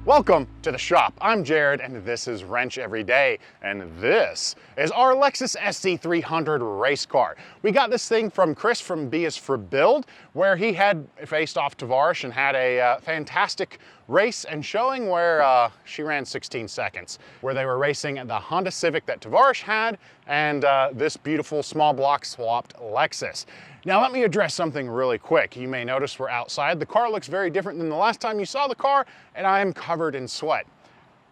Welcome to the shop. I'm Jared and this is Wrench Every Day, and this is our Lexus SC300 race car. We got this thing from Chris from B is for Build, where he had faced off Tavarish and had a fantastic race and showing where she ran 16 seconds, where they were racing the Honda Civic that Tavarish had and this beautiful small block swapped Lexus. Now let me address something really quick. You may notice we're outside. The car looks very different than the last time you saw the car, and I am covered in sweat.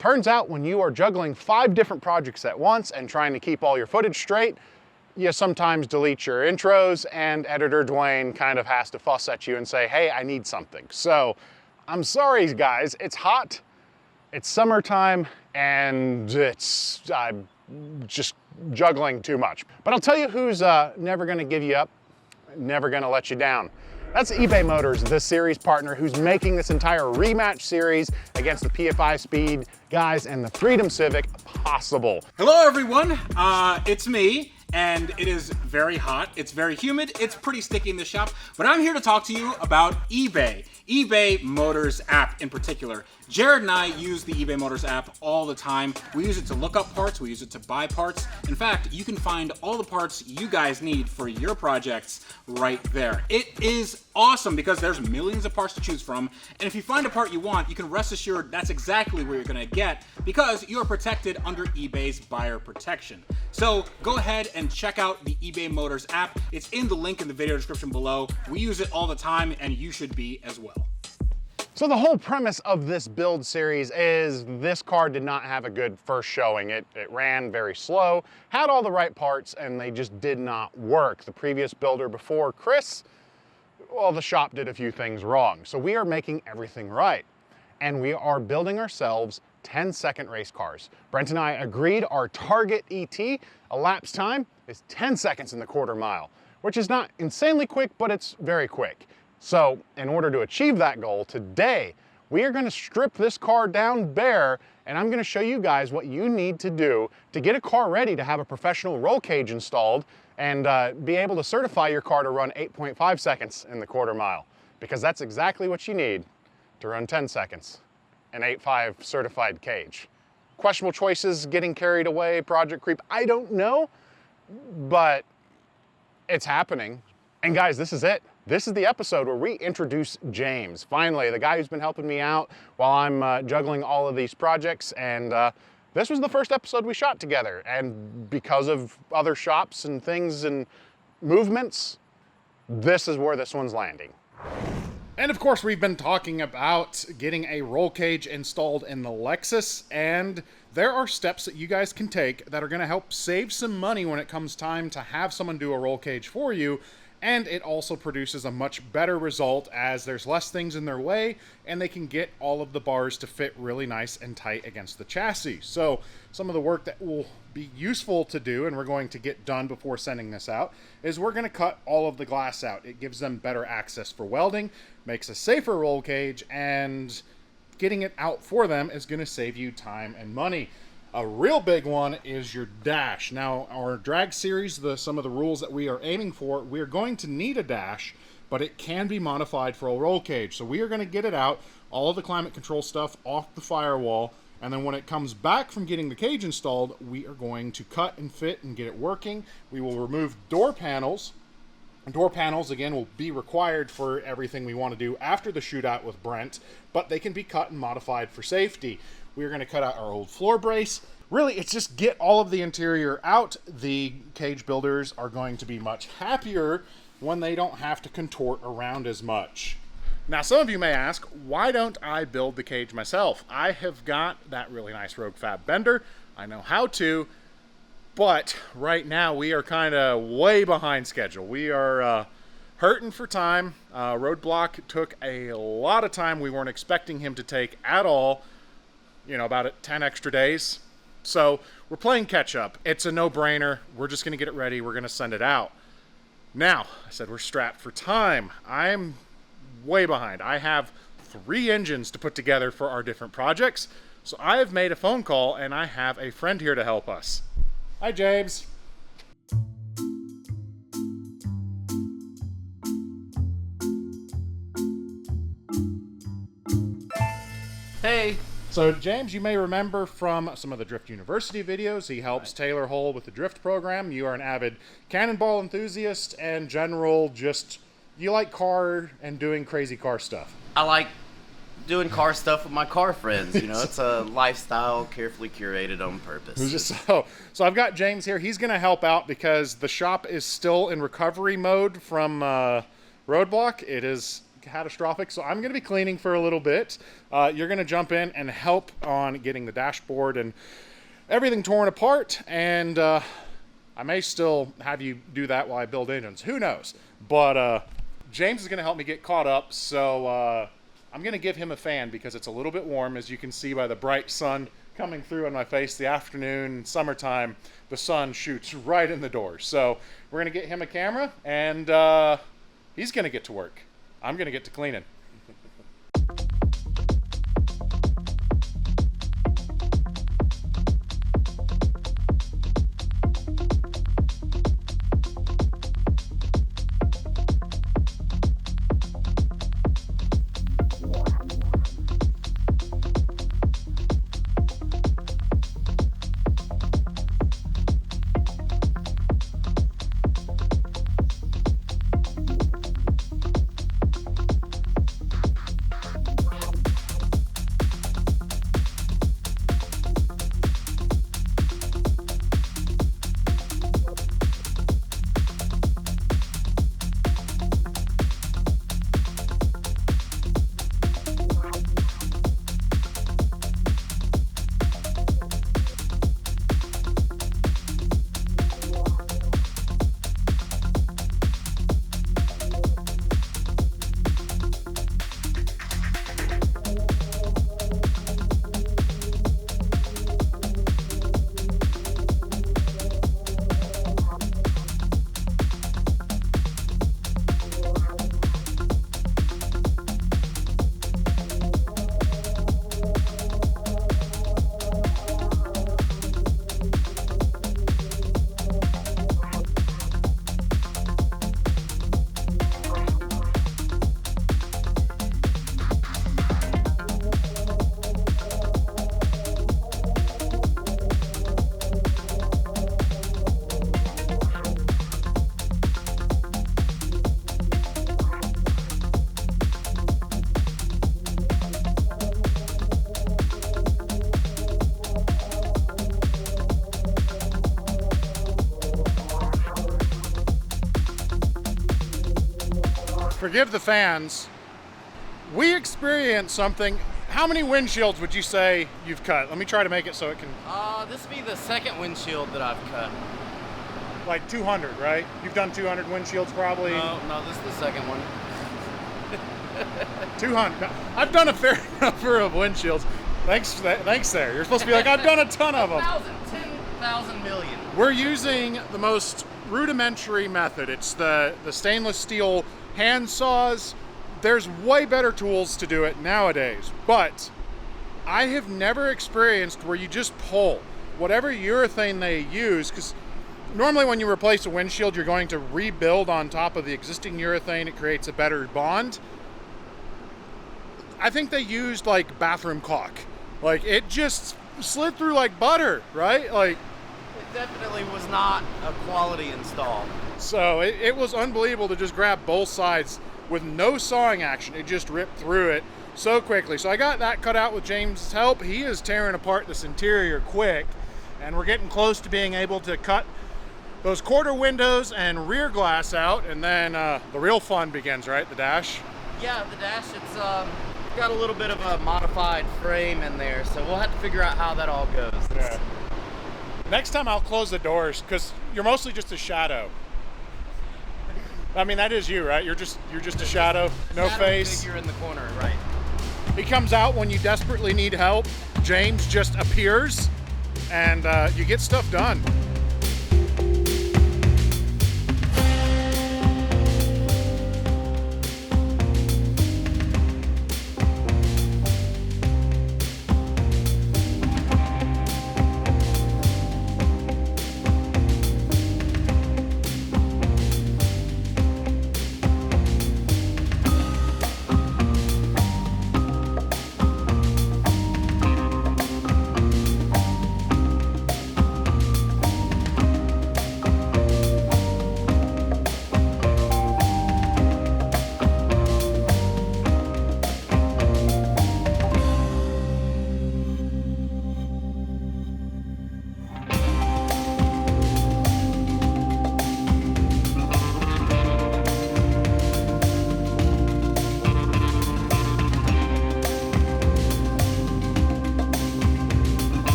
Turns out when you are juggling 5 different projects at once and trying to keep all your footage straight, you sometimes delete your intros, and editor Dwayne kind of has to fuss at you and say, hey, I need something. So I'm sorry guys, it's hot, it's summertime, and I'm just juggling too much. But I'll tell you who's never gonna give you up, never gonna let you down. That's eBay Motors, the series partner who's making this entire rematch series against the PFI Speed guys and the Freedom Civic possible. Hello everyone, it's me, and it is very hot, it's very humid, it's pretty sticky in the shop, but I'm here to talk to you about eBay Motors app in particular. Jared and I use the eBay Motors app all the time. We use it to look up parts, we use it to buy parts. In fact, you can find all the parts you guys need for your projects right there. It is awesome because there's millions of parts to choose from, and if you find a part you want, you can rest assured that's exactly where you're gonna get because you're protected under eBay's buyer protection. So go ahead and check out the eBay Motors app. It's in the link in the video description below. We use it all the time and you should be as well. So the whole premise of this build series is this car did not have a good first showing. It ran very slow, had all the right parts, and they just did not work. The previous builder before Chris, well, the shop did a few things wrong. So we are making everything right. And we are building ourselves 10-second race cars. Brent and I agreed our target ET, elapsed time, is 10 seconds in the quarter mile, which is not insanely quick, but it's very quick. So in order to achieve that goal, today we are going to strip this car down bare, and I'm going to show you guys what you need to do to get a car ready to have a professional roll cage installed and be able to certify your car to run 8.5 seconds in the quarter mile, because that's exactly what you need to run 10 seconds in 8.5 certified cage. Questionable choices, getting carried away, project creep, I don't know, but it's happening. And guys, this is it. This is the episode where we introduce James. Finally, the guy who's been helping me out while I'm juggling all of these projects. And this was the first episode we shot together. And because of other shops and things and movements, this is where this one's landing. And of course, we've been talking about getting a roll cage installed in the Lexus, and there are steps that you guys can take that are going to help save some money when it comes time to have someone do a roll cage for you. And it also produces a much better result as there's less things in their way and they can get all of the bars to fit really nice and tight against the chassis. So some of the work that will be useful to do, and we're going to get done before sending this out, is we're going to cut all of the glass out. It gives them better access for welding, makes a safer roll cage, and getting it out for them is going to save you time and money. A real big one is your dash. Now, our drag series, some of the rules that we are aiming for, we are going to need a dash, but it can be modified for a roll cage. So we are going to get it out, all of the climate control stuff off the firewall, and then when it comes back from getting the cage installed, we are going to cut and fit and get it working. We will remove door panels. Door panels, again, will be required for everything we want to do after the shootout with Brent, but they can be cut and modified for safety. We're going to cut out our old floor brace. Really, it's just get all of the interior out. The cage builders are going to be much happier when they don't have to contort around as much. Now, some of you may ask, why don't I build the cage myself? I have got that really nice Rogue Fab bender. I know how to, but right now we are kind of way behind schedule. We are hurting for time. Roadblock took a lot of time we weren't expecting him to take at all. You know, about 10 extra days. So we're playing catch up. It's a no-brainer. We're just going to get it ready. We're going to send it out. Now, I said we're strapped for time. I'm way behind. I have 3 engines to put together for our different projects. So I have made a phone call and I have a friend here to help us. Hi, James. Hey, So James, you may remember from some of the Drift University videos, he helps Taylor Hull with the Drift program. You are an avid cannonball enthusiast and general, just, you like car and doing crazy car stuff. I like doing car stuff with my car friends. You know, it's a lifestyle carefully curated on purpose. So I've got James here. He's going to help out because the shop is still in recovery mode from Roadblock. It is catastrophic, so I'm going to be cleaning for a little bit. You're going to jump in and help on getting the dashboard and everything torn apart, and I may still have you do that while I build engines. Who knows? But James is going to help me get caught up, so I'm going to give him a fan because it's a little bit warm, as you can see by the bright sun coming through on my face. The afternoon, summertime, the sun shoots right in the door. So we're going to get him a camera, and he's going to get to work. I'm going to get to cleaning. Forgive the fans. We experienced something. How many windshields would you say you've cut? Let me try to make it so it can... This will be the second windshield that I've cut. Like 200, right? You've done 200 windshields probably? No, this is the second one. 200. No, I've done a fair number of windshields. Thanks there. You're supposed to be like, I've done a ton of them. 10,000 million. We're using the most rudimentary method. It's the stainless steel hand saws. There's way better tools to do it nowadays, but I have never experienced where you just pull whatever urethane they use, because normally when you replace a windshield, you're going to rebuild on top of the existing urethane. It creates a better bond. I think they used like bathroom caulk. Like it just slid through like butter, right? Like it definitely was not a quality install. So it was unbelievable to just grab both sides with no sawing action. It just ripped through it so quickly. So I got that cut out with James' help. He is tearing apart this interior quick, and we're getting close to being able to cut those quarter windows and rear glass out, and then the real fun begins, right? The dash? Yeah, the dash, it's got a little bit of a modified frame in there, so we'll have to figure out how that all goes. Yeah. Next time I'll close the doors, because you're mostly just a shadow. I mean, that is you, right? You're just a shadow, no face. Figure in the corner, right? He comes out when you desperately need help. James just appears, and you get stuff done.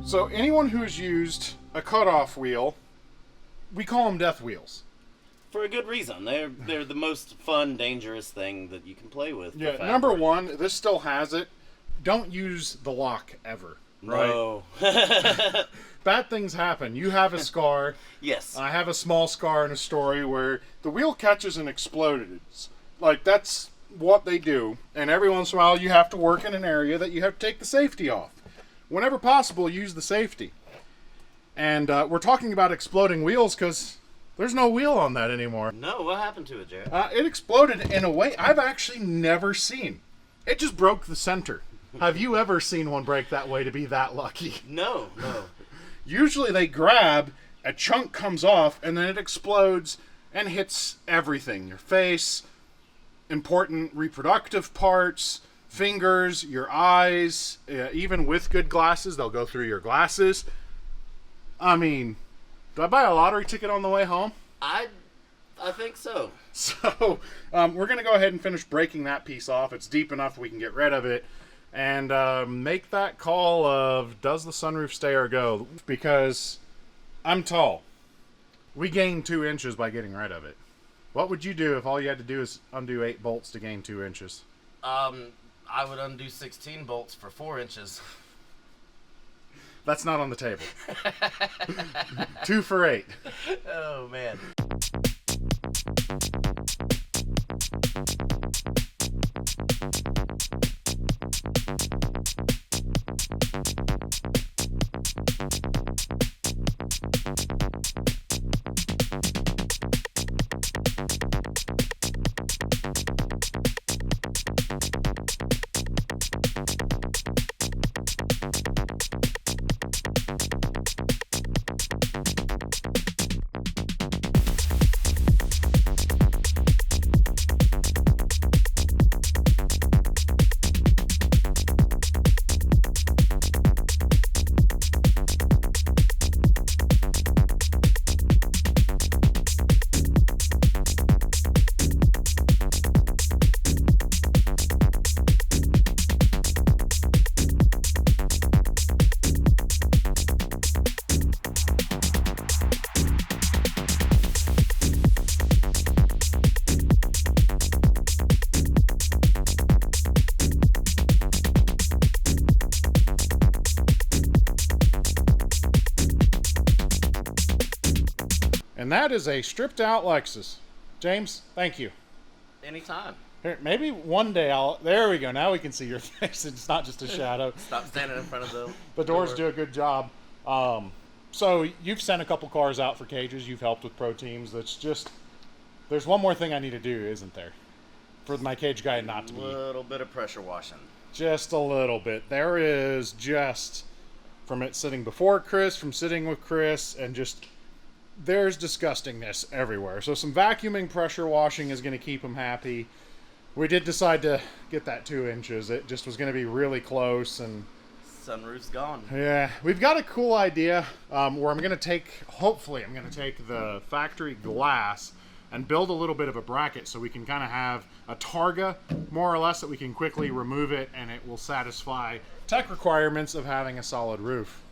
So anyone who's used a cutoff wheel, we call them death wheels. For a good reason. They're the most fun, dangerous thing that you can play with. for Yeah, fabric. number one, this still has it. Don't use the lock ever. Right? No. Bad things happen. You have a scar. Yes. I have a small scar in a story where the wheel catches and explodes. Like, that's what they do. And every once in a while, you have to work in an area that you have to take the safety off. Whenever possible, use the safety. And we're talking about exploding wheels because there's no wheel on that anymore. No, what happened to it, Jared? It exploded in a way I've actually never seen. It just broke the center. Have you ever seen one break that way to be that lucky? No. Usually they grab, a chunk comes off, and then it explodes and hits everything. Your face, important reproductive parts, fingers, your eyes. Even with good glasses, they'll go through your glasses. I mean, did I buy a lottery ticket on the way home? I think so. So we're going to go ahead and finish breaking that piece off. It's deep enough we can get rid of it. And make that call of, does the sunroof stay or go? Because I'm tall. We gain 2 inches by getting rid of it. What would you do if all you had to do is undo 8 bolts to gain 2 inches? I would undo 16 bolts for 4 inches. That's not on the table. 2 for 8. Oh, man. And that is a stripped out Lexus. James, thank you. Anytime. Here, maybe one day I'll... There we go. Now we can see your face. It's not just a shadow. Stop standing in front of The doors door. do a good job. So you've sent a couple cars out for cages. You've helped with pro teams. That's just... There's one more thing I need to do, isn't there? For my cage guy not to A be... little bit of pressure washing. Just a little bit. There is just... From it sitting before Chris, from sitting with Chris, and just... There's disgustingness everywhere. So some vacuuming, pressure washing is going to keep him happy. We did decide to get that 2 inches. It just was going to be really close, and Sunroof's gone. yeah, we've got a cool idea where I'm going to take, hopefully I'm going to take the factory glass and build a little bit of a bracket so we can kind of have a targa, more or less, that we can quickly remove it and it will satisfy tech requirements of having a solid roof.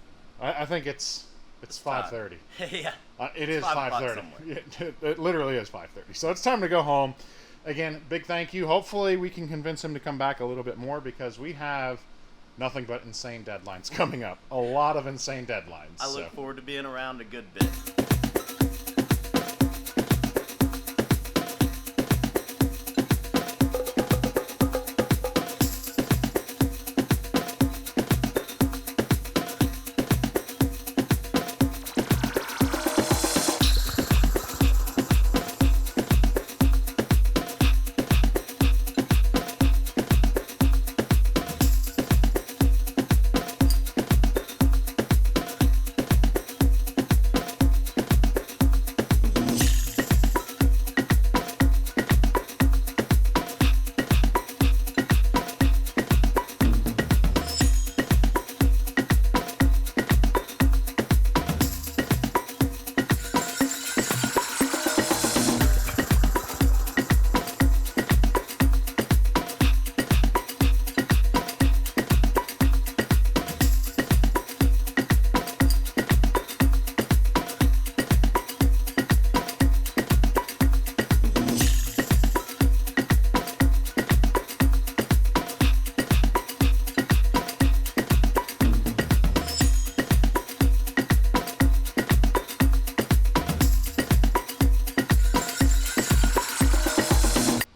I think it's 5:30. Yeah. It is 5 o'clock 5:30. somewhere. It literally is 5:30. So it's time to go home. Again, big thank you. Hopefully we can convince him to come back a little bit more because we have nothing but insane deadlines coming up. A lot of insane deadlines. I look so. forward to being around a good bit.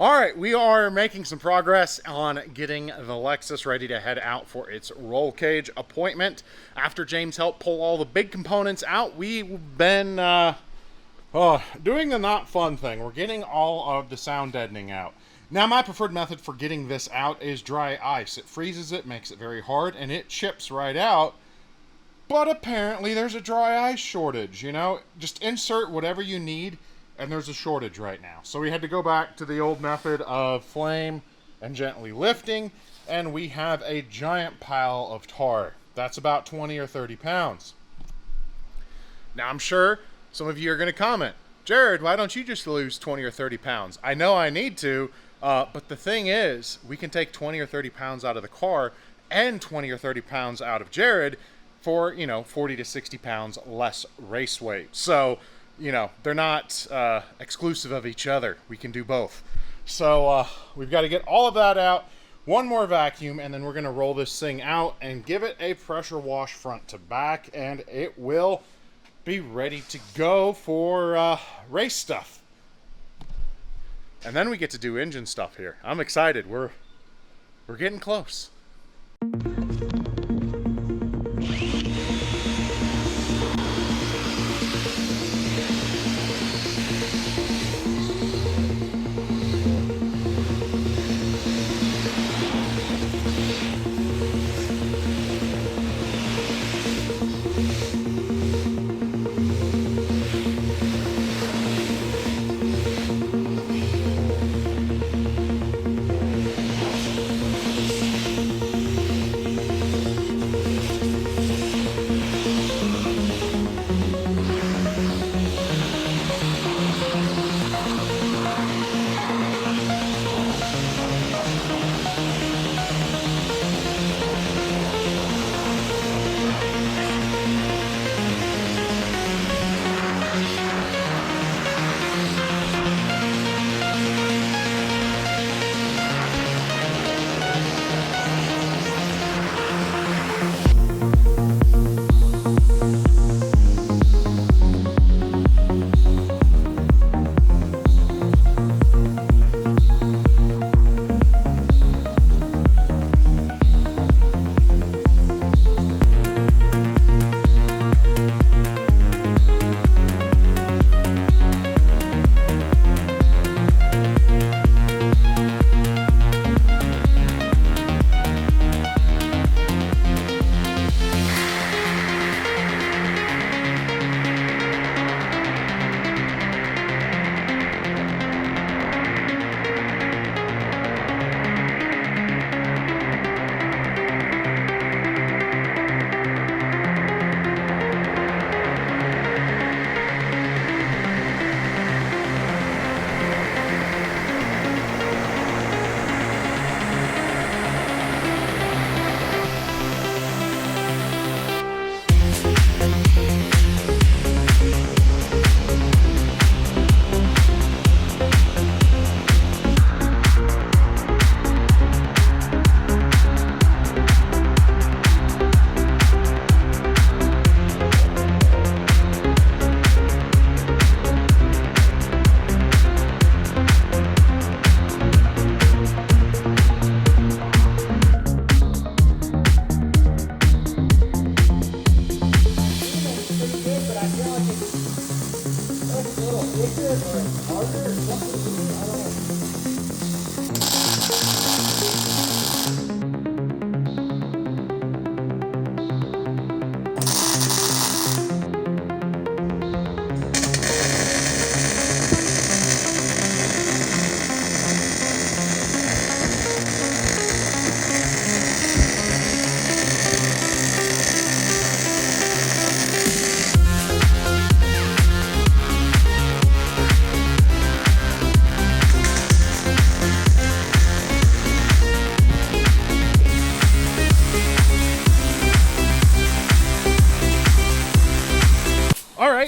All right, we are making some progress on getting the Lexus ready to head out for its roll cage appointment. After James helped pull all the big components out, we've been doing the not fun thing. We're getting all of the sound deadening out. Now, my preferred method for getting this out is dry ice. It freezes it, makes it very hard, and it chips right out. But apparently there's a dry ice shortage, you know? Just insert whatever you need, and there's a shortage right now. So we had to go back to the old method of flame and gently lifting, and we have a giant pile of tar. That's about 20 or 30 pounds. Now I'm sure some of you are gonna comment, Jared, why don't you just lose 20 or 30 pounds? I know I need to, but the thing is, we can take 20 or 30 pounds out of the car and 20 or 30 pounds out of Jared for, 40 to 60 pounds less race weight. So, they're not exclusive of each other. We can do both. So we've got to get all of that out, one more vacuum, and then we're going to roll this thing out and give it a pressure wash front to back, and it will be ready to go for race stuff. And then we get to do engine stuff here. I'm excited. We're getting close.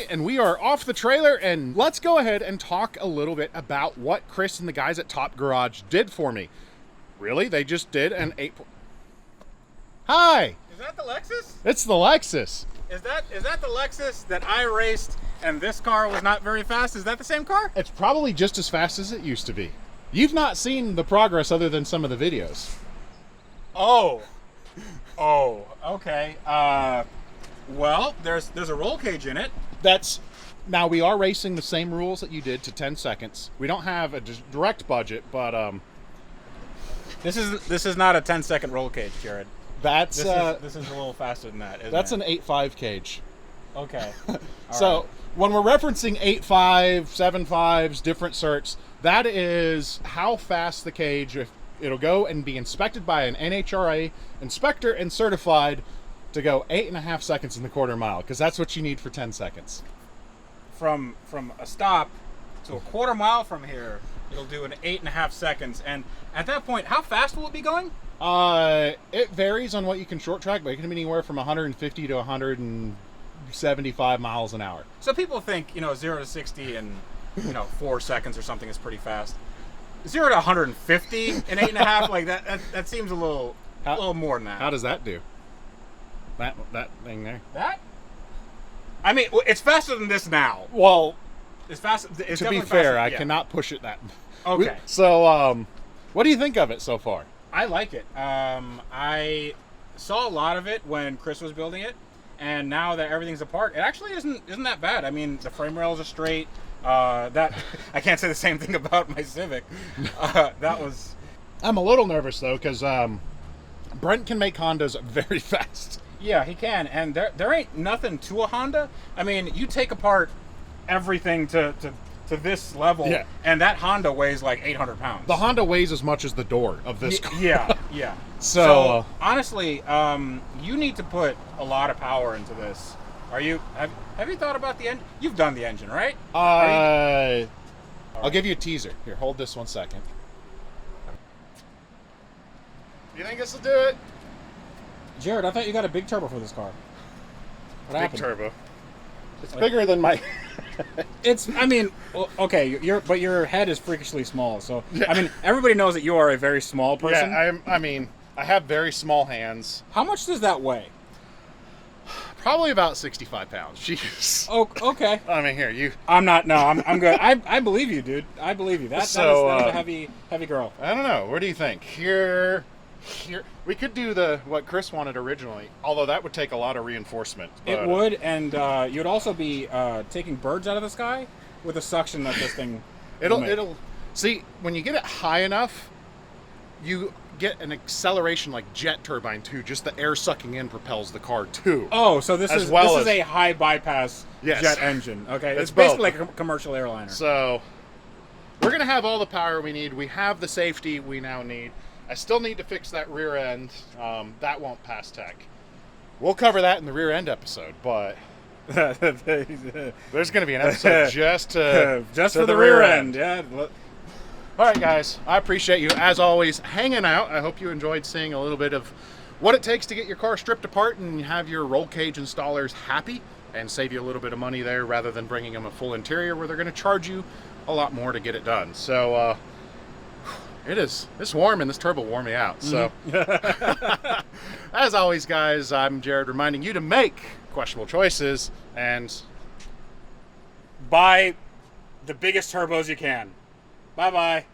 And we are off the trailer, and let's go ahead and talk a little bit about what Chris and the guys at Top Garage did for me. Really? They just did an 8... Hi! Is that the Lexus? It's the Lexus. Is that the Lexus that I raced and this car was not very fast? Is that the same car? It's probably just as fast as it used to be. You've not seen the progress other than some of the videos. Oh, okay. Well, there's a roll cage in it. Now we are racing the same rules that you did to 10 seconds. We don't have a direct budget, but This is not a 10-second roll cage, Jared. that's This is a little faster than that. that's Isn't an 8.5 cage. okay. So when we're referencing 8.5, 7.5s, different certs, that is how fast the cage, if it'll go and be inspected by an NHRA inspector and certified to go 8.5 seconds in the quarter mile, because that's what you need for 10 seconds. From a stop to a quarter mile from here, it'll do an 8.5 seconds. And at that point, how fast will it be going? It varies on what you can short track, but it can be anywhere from 150 to 175 miles an hour. So people think 0 to 60 in 4 seconds or something is pretty fast. 0 to 150 in 8.5, like that seems a little more than that. How does that do? That thing there. That? I mean, it's faster than this now. Well, It's fast. It's to be definitely fair, faster, I yeah. cannot push it that. Okay. So, what do you think of it so far? I like it. I saw a lot of it when Chris was building it, and now that everything's apart, it actually isn't that bad. I mean, the frame rails are straight. That I can't say the same thing about my Civic. That was. I'm a little nervous though, because Brent can make Hondas very fast. Yeah, he can, and there ain't nothing to a Honda. I mean, you take apart everything to this level, Yeah. and that Honda weighs like 800 pounds. The Honda weighs as much as the door of this car. Yeah. So, honestly, you need to put a lot of power into this. Have you thought about the engine? You've done the engine, right? I'll give you a teaser. Here, hold this 1 second. You think this will do it? Jared, I thought you got a big turbo for this car. What Big happened? turbo. It's bigger than my. I mean, okay, your head is freakishly small. So, I mean, everybody knows that you are a very small person. Yeah, I have very small hands. How much does that weigh? Probably about 65 pounds. Jeez. Oh, okay. I mean, here, you. I'm not. No, I'm good. I believe you, dude. I believe you. That is a heavy girl. I don't know. What do you think? Here. We could do what Chris wanted originally, although that would take a lot of reinforcement. It would, and you'd also be taking birds out of the sky with the suction that this thing. It'll see when you get it high enough, you get an acceleration like jet turbine too. Just the air sucking in propels the car too. Oh, so this is a high bypass jet engine. Okay, it's basically like a commercial airliner. So we're gonna have all the power we need. We have the safety we now need. I still need to fix that rear end. That won't pass tech. We'll cover that in the rear end episode, but there's going to be an episode just for the rear end. Yeah. All right, guys. I appreciate you, as always, hanging out. I hope you enjoyed seeing a little bit of what it takes to get your car stripped apart and have your roll cage installers happy and save you a little bit of money there rather than bringing them a full interior where they're going to charge you a lot more to get it done. So, it's warm and this turbo wore me out. So, as always, guys, I'm Jared reminding you to make questionable choices and buy the biggest turbos you can. Bye-bye.